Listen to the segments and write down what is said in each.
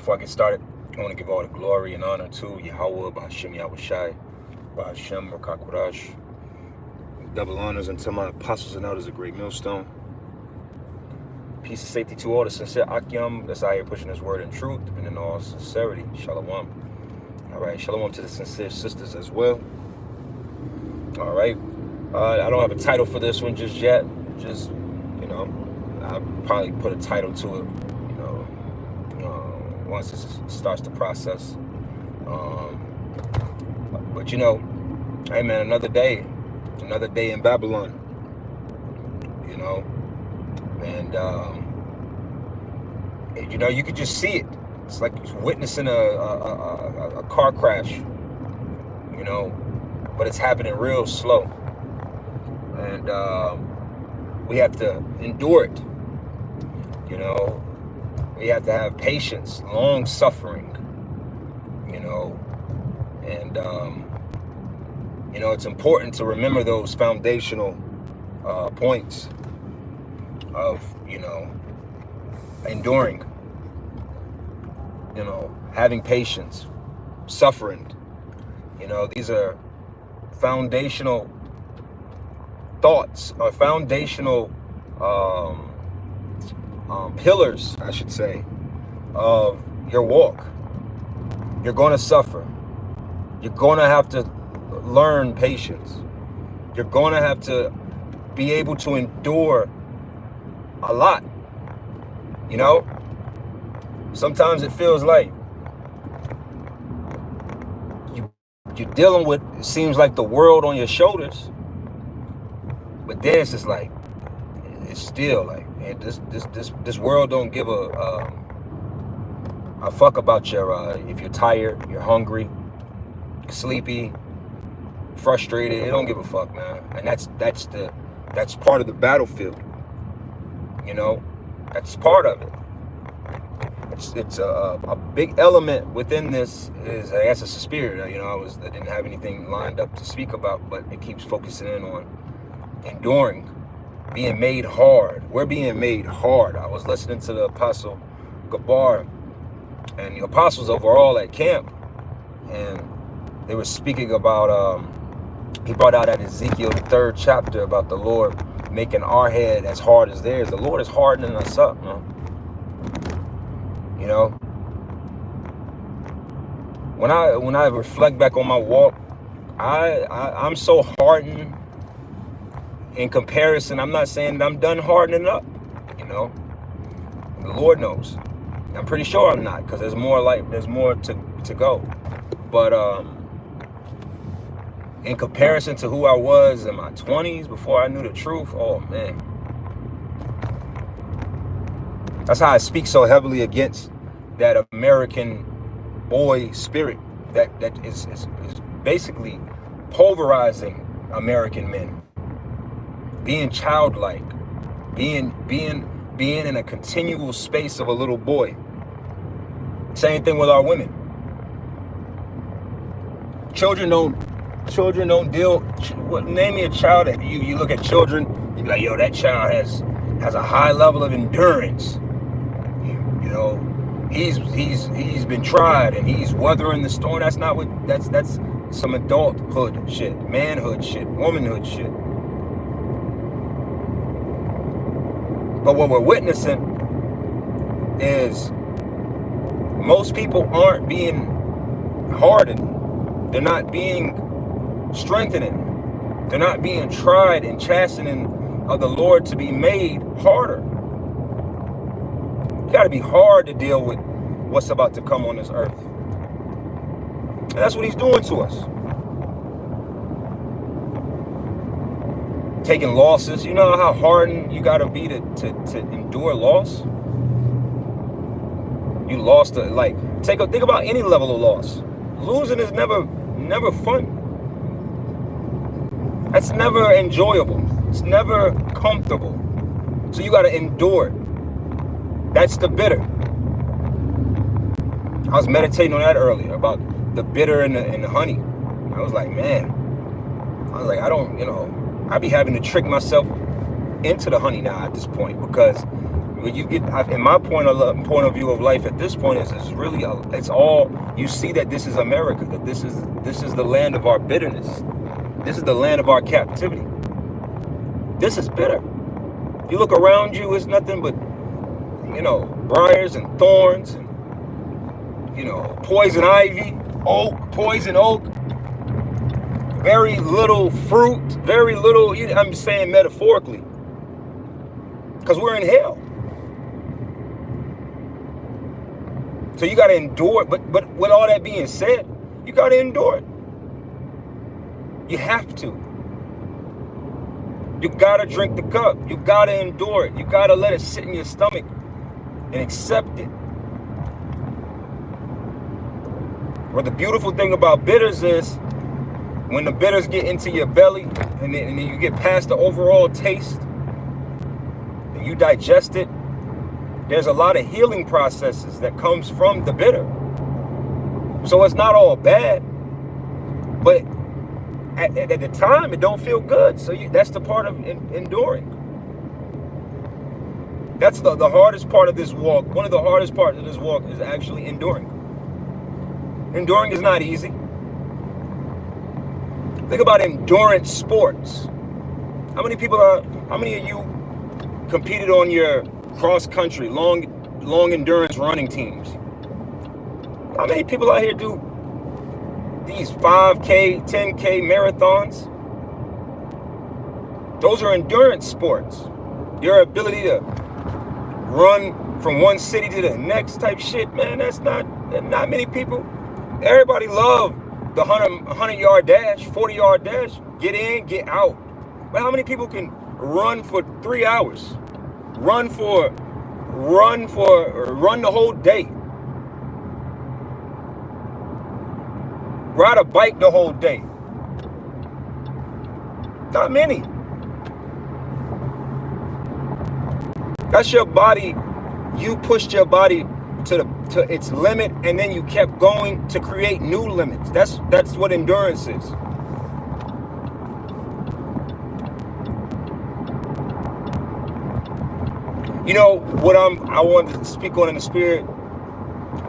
before I get started, I want to give all the glory and honor to Yahweh, B'Hashem Yahushai, B'Hashem Rakakurash. Double honors unto my apostles and elders, a great millstone. Peace and safety to all the sincere Akyam that's out here pushing this word in truth and in all sincerity. Shalom. All right, shalom to the sincere sisters as well. All right, I don't have a title for this one just yet. Just, you know, I'll probably put a title to it, once it starts the process. But you know, hey man, another day in Babylon, you know, and you know, you could just see it. It's like witnessing a car crash, you know, but it's happening real slow, and we have to endure it, you know. We have to have patience, long suffering, you know, and you know, it's important to remember those foundational points of, you know, enduring, you know, having patience, suffering. You know, these are foundational thoughts, or foundational pillars, I should say, of your walk. You're going to suffer. You're going to have to learn patience. You're going to have to be able to endure a lot. You know, sometimes it feels like you're dealing with, it seems like the world on your shoulders, but then it's just like, it's still like, man, this world don't give a fuck about your if you're tired, you're hungry, sleepy, frustrated. It don't give a fuck, man. And that's part of the battlefield. You know, that's part of it. It's a big element within this is, I guess, it's a spirit. You know, I didn't have anything lined up to speak about, but it keeps focusing in on enduring, being made hard. We're being made hard. I was listening to the Apostle Gabar and the apostles overall at camp, and they were speaking about, he brought out at Ezekiel, the 3rd chapter, about the Lord making our head as hard as theirs. The Lord is hardening us up, man. You know, when I reflect back on my walk, I'm so hardened in comparison. I'm not saying that I'm done hardening up, you know. The Lord knows. I'm pretty sure I'm not, because there's more to go. But in comparison to who I was in my 20s before I knew the truth, oh man. That's how I speak so heavily against that American boy spirit that is basically pulverizing American men. Being childlike, being in a continual space of a little boy. Same thing with our women. Children don't deal. Name me a child that you look at children, you be like, yo, that child has a high level of endurance. You know, he's been tried and he's weathering the storm. That's not what, that's some adulthood shit, manhood shit, womanhood shit. But what we're witnessing is most people aren't being hardened. They're not being strengthening. They're not being tried and chastening of the Lord to be made harder. You got to be hard to deal with what's about to come on this earth. And that's what he's doing to us. Taking losses. You know how hardened you got to be to endure loss? You lost think about any level of loss. Losing is never fun. That's never enjoyable. It's never comfortable. So you got to endure it. That's the bitter. I was meditating on that earlier about the bitter and the honey. I was like, man, I don't, you know, I be having to trick myself into the honey now at this point, because But you get, in my point of view of life at this point, is really, it's all, you see that this is America, that this is the land of our bitterness. This is the land of our captivity. This is bitter. You look around you, it's nothing but, you know, briars and thorns and, you know, poison ivy, poison oak, very little fruit, very little, I'm saying metaphorically, because we're in hell. So you got to endure it. But with all that being said, you got to endure it. You have to. You got to drink the cup. You got to endure it. You got to let it sit in your stomach and accept it. But the beautiful thing about bitters is when the bitters get into your belly and then you get past the overall taste and you digest it, there's a lot of healing processes that comes from the bitter. So it's not all bad, but at the time it don't feel good. So that's the part of enduring. That's the hardest part of this walk. One of the hardest parts of this walk is actually enduring. Enduring is not easy. Think about endurance sports. How many of you competed on your cross country, long endurance running teams? How many people out here do these 5K, 10K marathons? Those are endurance sports. Your ability to run from one city to the next type shit, man, that's not many people. Everybody love the 100-yard dash, 40-yard dash, get in, get out. But how many people can run for 3 hours? Run the whole day. Ride a bike the whole day. Not many. That's your body. You pushed your body to its limit, and then you kept going to create new limits. That's what endurance is. You know what I want to speak on in the spirit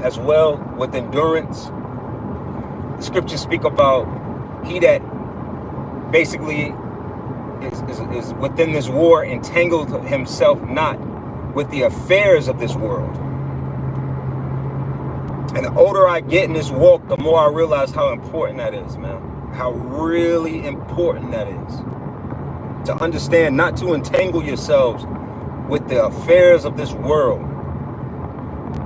as well with endurance. The scriptures speak about he that basically is within this war entangled himself not with the affairs of this world. And the older I get in this walk, the more I realize how important that is, man. How really important that is. To understand not to entangle yourselves with the affairs of this world.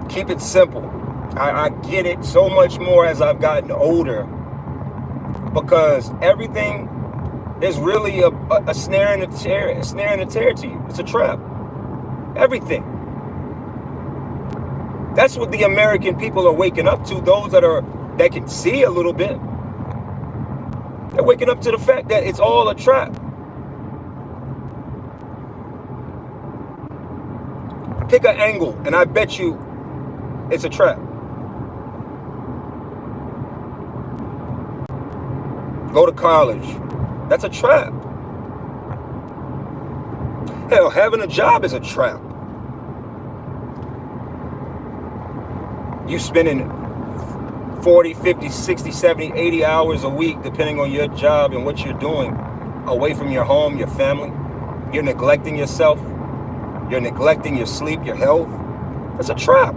Keep it simple. I get it so much more as I've gotten older, because everything is really a snare and a tear to you. It's a trap. Everything. That's what the American people are waking up to. Those that can see a little bit, they're waking up to the fact that it's all a trap. Pick an angle, and I bet you it's a trap. Go to college. That's a trap. Hell, having a job is a trap. You spending 40, 50, 60, 70, 80 hours a week, depending on your job and what you're doing, away from your home, your family. You're neglecting yourself. You're neglecting your sleep, your health. That's a trap.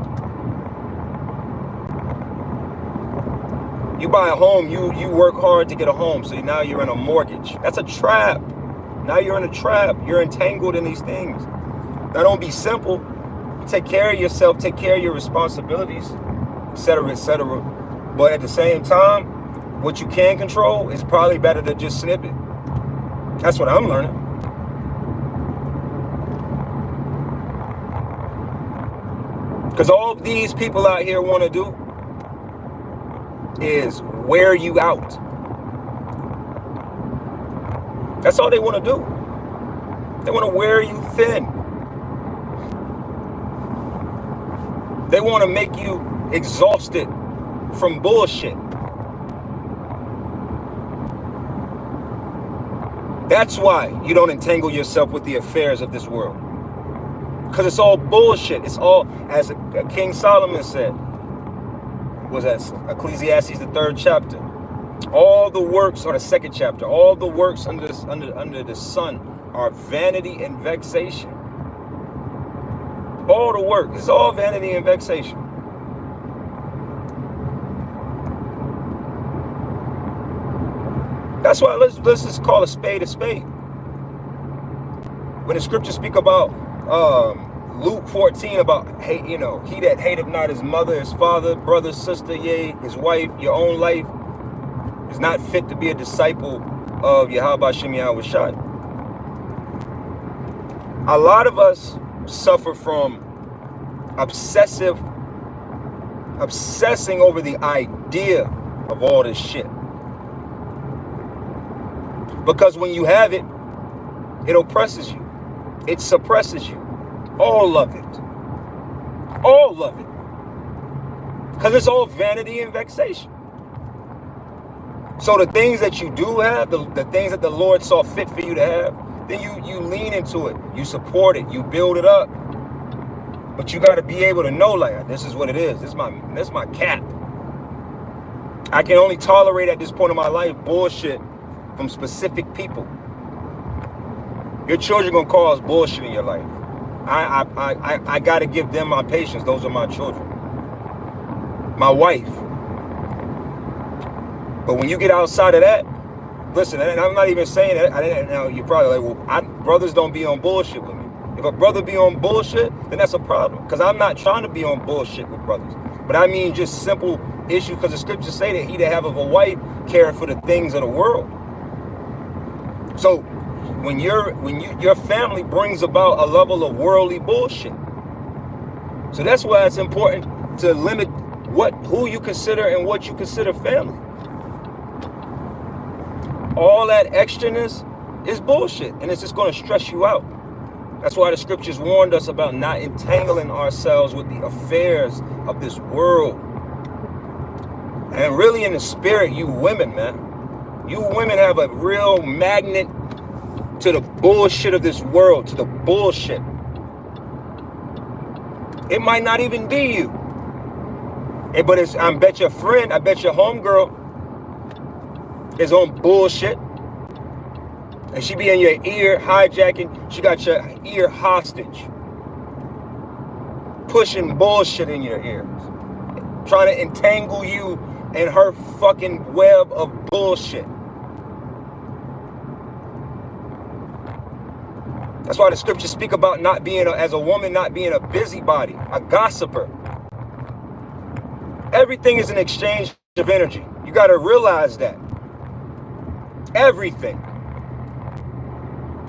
You buy a home, you work hard to get a home, so now you're in a mortgage. That's a trap. Now you're in a trap. You're entangled in these things. Now don't be simple. Take care of yourself, take care of your responsibilities, etc., etc. But at the same time, what you can control is probably better to just snip it. That's what I'm learning. Because all these people out here want to do is wear you out. That's all they want to do. They want to wear you thin. They want to make you exhausted from bullshit. That's why you don't entangle yourself with the affairs of this world. Because it's all bullshit. It's all, as King Solomon said, was that Ecclesiastes, the 3rd chapter. All the works, or the 2nd chapter, all the works under the sun are vanity and vexation. All the work is all vanity and vexation. That's why let's just call a spade a spade. When the scriptures speak about Luke 14 about hate, he that hateth not his mother, his father, brother, sister, yea, his wife, your own life, is not fit to be a disciple of Yahweh Shem Yahushai. A lot of us suffer from obsessing over the idea of all this shit. Because when you have it, it oppresses you. It suppresses you. All of it. All of it. Because it's all vanity and vexation. So the things that you do have, the things that the Lord saw fit for you to have, then you lean into it. You support it. You build it up. But you got to be able to know, like, this is what it is. This is my cap. I can only tolerate at this point in my life bullshit from specific people. Your children gonna cause bullshit in your life. I gotta give them my patience. Those are my children. My wife. But when you get outside of that, listen, and I'm not even saying that. You're probably like, well, brothers don't be on bullshit with me. If a brother be on bullshit, then that's a problem. Because I'm not trying to be on bullshit with brothers. But I mean just simple issue, because the scriptures say that he that have of a wife care for the things of the world. So when your family brings about a level of worldly bullshit. So that's why it's important to limit who you consider and what you consider family. All that extraness is bullshit, and it's just going to stress you out. That's why the scriptures warned us about not entangling ourselves with the affairs of this world. And really in the spirit, you women, man. You women have a real magnet to the bullshit of this world, to the bullshit. It might not even be you. But I bet your friend, I bet your homegirl is on bullshit. And she be in your ear hijacking. She got your ear hostage. Pushing bullshit in your ears. Trying to entangle you in her fucking web of bullshit. That's why the scriptures speak about not being, as a woman, not being a busybody, a gossiper. Everything is an exchange of energy. You got to realize that. Everything.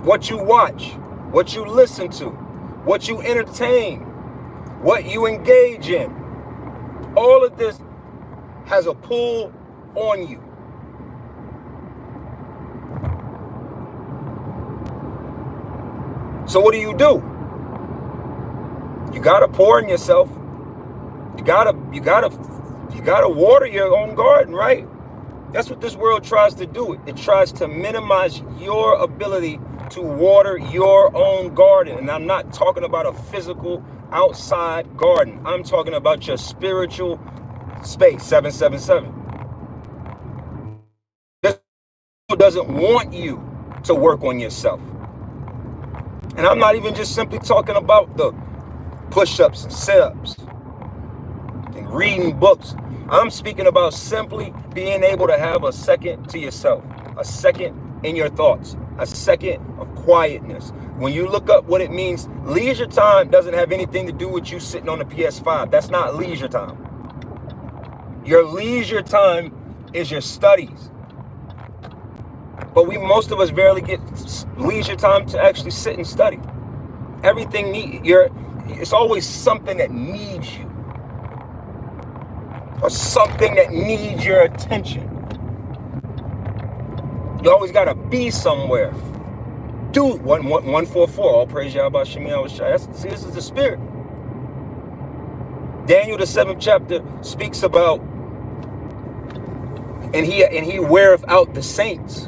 What you watch, what you listen to, what you entertain, what you engage in. All of this has a pull on you. So what do? You gotta pour in yourself. You gotta water your own garden, right? That's what this world tries to do. It tries to minimize your ability to water your own garden. And I'm not talking about a physical outside garden. I'm talking about your spiritual space, 777. This world doesn't want you to work on yourself. And I'm not even just simply talking about the push-ups and sit-ups and reading books. I'm speaking about simply being able to have a second to yourself, a second in your thoughts, a second of quietness. When you look up what it means, leisure time doesn't have anything to do with you sitting on the PS5. That's not leisure time. Your leisure time is your studies. But most of us barely get leisure time to actually sit and study. Everything it's always something that needs you. Or something that needs your attention. You always gotta be somewhere. Dude, 144, all praise Yahweh Shem Yahushai. See, this is the spirit. Daniel, the 7th chapter, speaks about, and he weareth out the saints.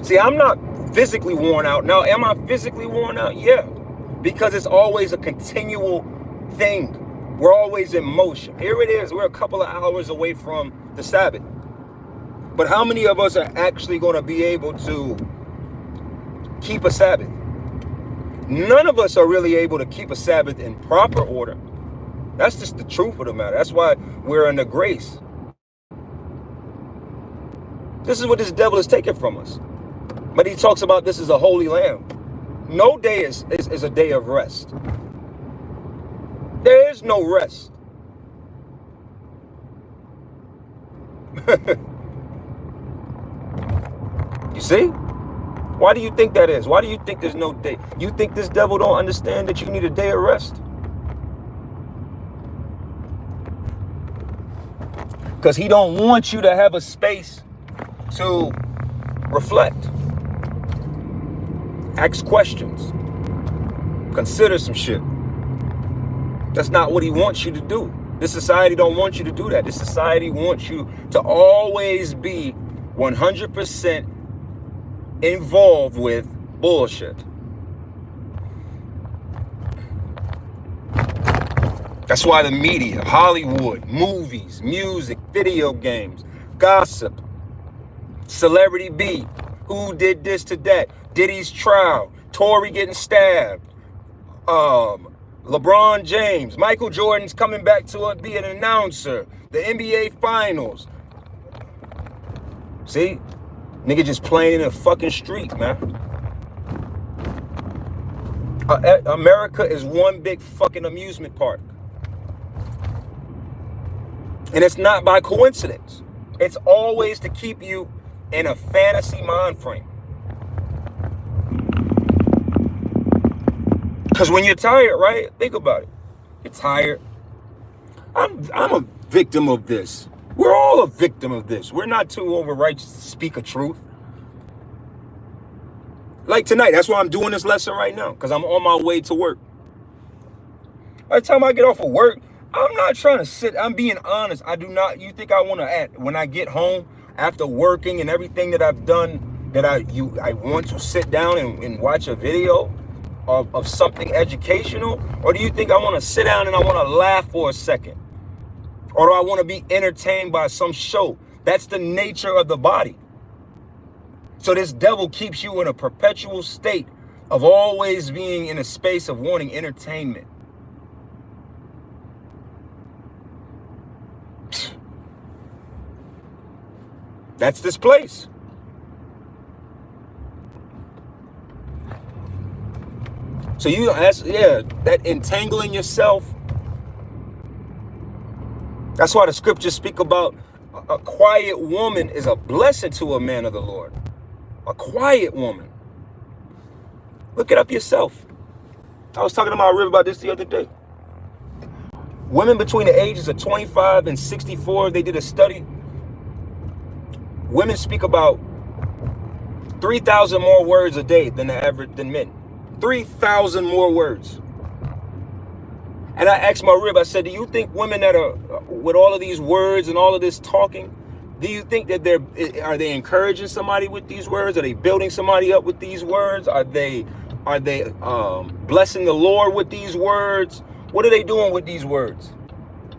See, I'm not physically worn out. Now, am I physically worn out? Yeah, because it's always a continual thing. We're always in motion. Here it is. We're a couple of hours away from the Sabbath. But how many of us are actually going to be able to keep a Sabbath? None of us are really able to keep a Sabbath in proper order. That's just the truth of the matter. That's why we're under grace. This is what this devil is taking from us. But he talks about this as a holy lamb. No day is a day of rest. There is no rest. You see? Why do you think that is? Why do you think there's no day? You think this devil don't understand that you need a day of rest? Because he don't want you to have a space to reflect. Ask questions. Consider some shit. That's not what he wants you to do. This society don't want you to do that. This society wants you to always be 100% involved with bullshit. That's why the media, Hollywood, movies, music, video games, gossip, celebrity beat, who did this to that, Diddy's trial, Tory getting stabbed, LeBron James, Michael Jordan's coming back to be an announcer, the NBA Finals. See? Nigga just playing in a fucking street, man. America is one big fucking amusement park. And it's not by coincidence. It's always to keep you in a fantasy mind frame. Because when you're tired, right? Think about it. You're tired. I'm a victim of this. We're all a victim of this. We're not too overrighteous to speak a truth. Like tonight, that's why I'm doing this lesson right now, because I'm on my way to work. By the time I get off of work, I'm not trying to sit. I'm being honest. I do not. You think I want to act when I get home after working and everything that I've done, that I want to sit down and watch a video of something educational? Or do you think I want to sit down and I want to laugh for a second? Or do I want to be entertained by some show? That's the nature of the body. So this devil keeps you in a perpetual state of always being in a space of wanting entertainment. That's this place. So that entangling yourself. That's why the scriptures speak about a quiet woman is a blessing to a man of the Lord. A quiet woman. Look it up yourself. I was talking to my rib about this the other day. Women between the ages of 25 and 64, they did a study. Women speak about 3,000 more words a day than men. 3,000 more words. And I asked my rib, I said, do you think women that are with all of these words and all of this talking, do you think that are they encouraging somebody with these words? Are they building somebody up with these words? Are they blessing the Lord with these words? What are they doing with these words?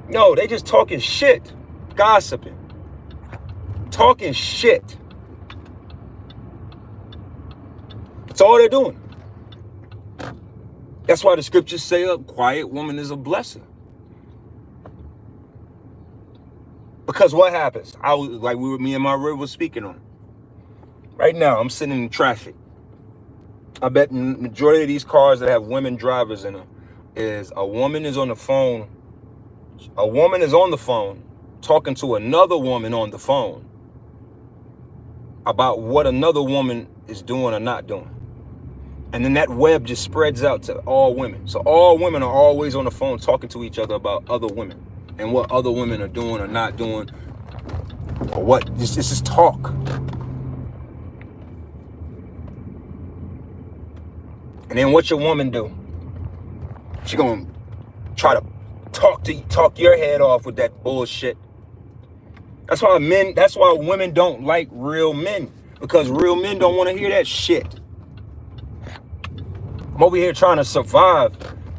No, they just talking shit, gossiping, talking shit. That's all they're doing. That's why the scriptures say a quiet woman is a blessing. Because what happens? Me and my rib was speaking on. Right now, I'm sitting in traffic. I bet the majority of these cars that have women drivers in them is a woman is on the phone. A woman is on the phone talking to another woman on the phone about what another woman is doing or not doing. And then that web just spreads out to all women. So all women are always on the phone talking to each other about other women and what other women are doing or not doing, or what. This is talk. And then what your woman do? She gonna try to talk your head off with that bullshit. That's why women don't like real men, because real men don't want to hear that shit. I'm over here trying to survive.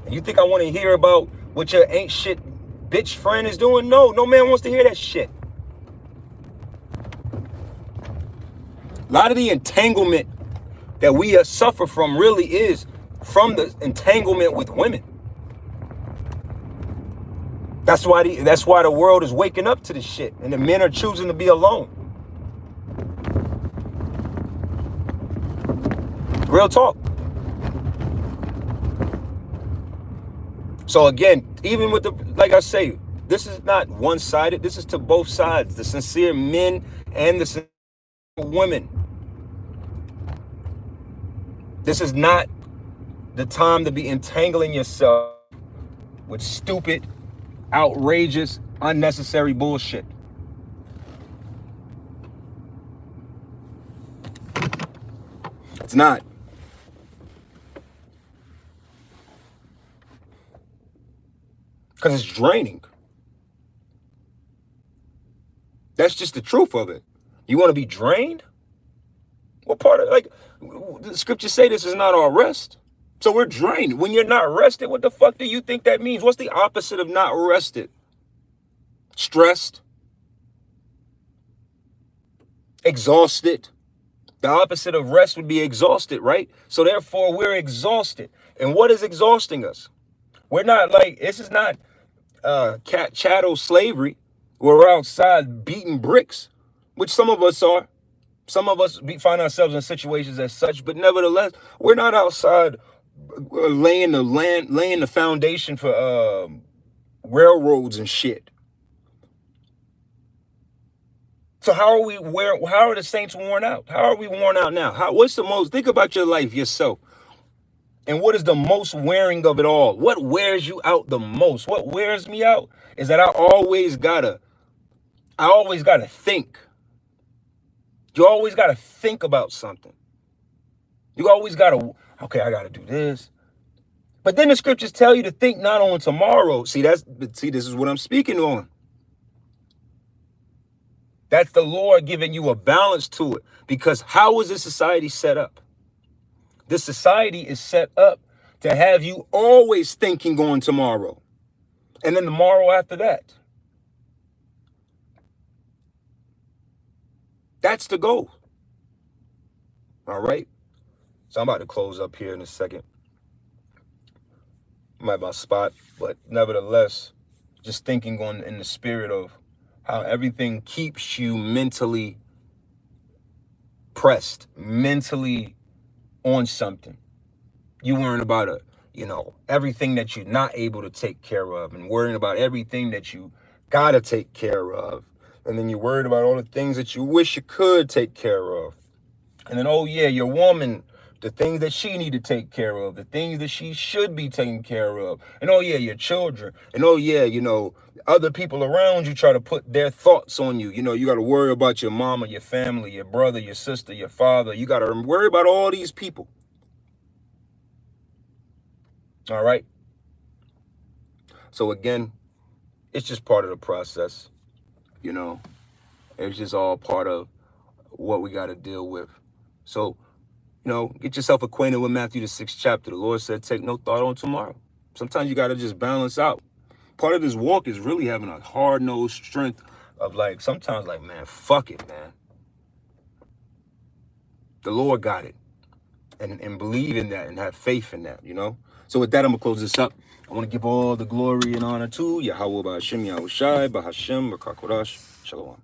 And you think I want to hear about what your ain't shit bitch friend is doing? No, no man wants to hear that shit. A lot of the entanglement that we suffer from really is from the entanglement with women. That's why the world is waking up to this shit, and the men are choosing to be alone. Real talk. So again, even with like I say, this is not one-sided. This is to both sides, the sincere men and the sincere women. This is not the time to be entangling yourself with stupid, outrageous, unnecessary bullshit. It's not. Because it's draining. That's just the truth of it. You want to be drained? What part of, like, the scriptures say this is not our rest. So we're drained. When you're not rested, what the fuck do you think that means? What's the opposite of not rested? Stressed. Exhausted. The opposite of rest would be exhausted, right? So therefore, we're exhausted. And what is exhausting us? We're not like, this is not chattel slavery. We're outside beating bricks, which some of us are. Some of us find ourselves in situations as such, but nevertheless, we're not outside laying the foundation for railroads and shit. So how are the saints worn out? How are we worn out now? What's the most? Think about your life yourself. And what is the most wearing of it all? What wears you out the most? What wears me out is that I always gotta think. You always gotta think about something. You always gotta, okay, I gotta do this. But then the scriptures tell you to think not on tomorrow. See, this is what I'm speaking on. That's the Lord giving you a balance to it. Because how is this society set up? This society is set up to have you always thinking on tomorrow. And then tomorrow after that. That's the goal. All right. So I'm about to close up here in a second. I'm at my spot. But nevertheless, just thinking in the spirit of how everything keeps you mentally pressed, mentally on something. You worrying about everything that you're not able to take care of, and worrying about everything that you gotta take care of. And then you're worried about all the things that you wish you could take care of. And then, oh yeah, your woman, the things that she need to take care of, the things that she should be taking care of. And oh yeah, your children. And oh yeah, other people around you try to put their thoughts on you. You got to worry about your mama, your family, your brother, your sister, your father. You got to worry about all these people. All right. So again, it's just part of the process. It's just all part of what we got to deal with. So, get yourself acquainted with Matthew, the 6th chapter. The Lord said, take no thought on tomorrow. Sometimes you got to just balance out. Part of this walk is really having a hard-nosed strength of sometimes man, fuck it, man. The Lord got it. And believe in that and have faith in that, So with that, I'm going to close this up. I want to give all the glory and honor to Yahweh Ba'Hashem, Yahushai, Ba'Hashem, Ba'Kakodash, Shalom.